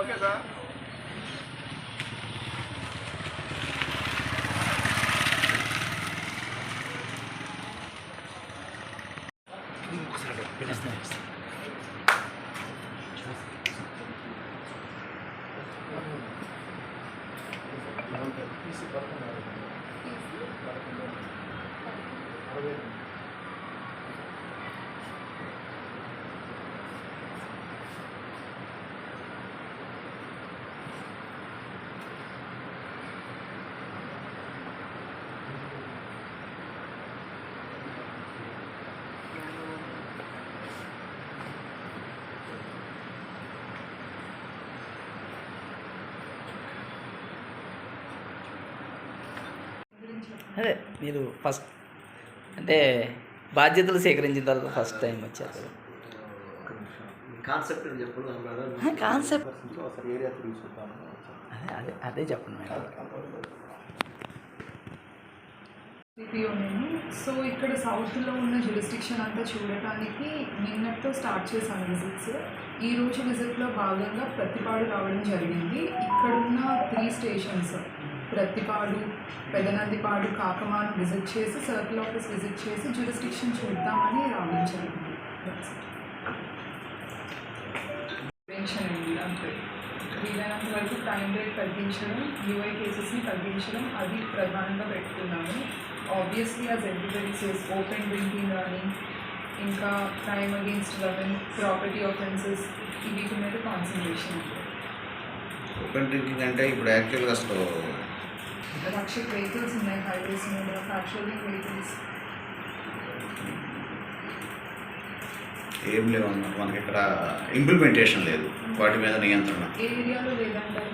Okay sir. అదే మీరు first అంటే బాధ్యతలు సేకరించిన తర్వాత ఫస్ట్ టైం వచ్చారు కదా. కాన్సెప్ట్ చెప్పడం కాన్సెప్ట్ ఏరియా తీసుకుంటాను. అదే అదే చెప్పండి మేడం. నేను సో ఇక్కడ సౌత్లో ఉన్న జ్యూరిస్డిక్షన్ అంతా చూడటానికి నిన్నటితో స్టార్ట్ చేశాను విజిట్స్. ఈరోజు విజిట్లో భాగంగా ప్రతిపాడు రావడం జరిగింది. ఇక్కడున్న 3 స్టేషన్స్ ప్రతిపాడు, పెదనందిపాడు, కాకమాను విజిట్ చేసి సర్కిల్ ఆఫీస్ విజిట్ చేసి జ్యూరిస్డిక్షన్ చూద్దామని రావడం జరిగింది. ప్రివెన్షన్ అండి అంతే. వీలైనంత వరకు క్రైమ్ రేట్ తగ్గించడం, యూఐ కేసెస్ని తగ్గించడం అది ప్రధానంగా పెట్టుకున్నాము. Obviously as everybody says open drinking కానీ ఇంకా crime against women, property offences వీటి మీద కాన్సన్ట్రేషన్ ఉంటుంది. ఓపెన్ డ్రింకింగ్ అంటే ఇప్పుడు యాక్చువల్గా అసలు రక్షక్ వెహికల్స్ ఉన్నాయి హైవేస్ మీద, ఫ్యాక్చువలింగ్ వెహికల్స్ ఏం లేవు అన్నమాట. మనకి ఇక్కడ ఇంప్లిమెంటేషన్ లేదు వాటి మీద నియంత్రణ. ఏ ఏరియాలో లేదంటారు?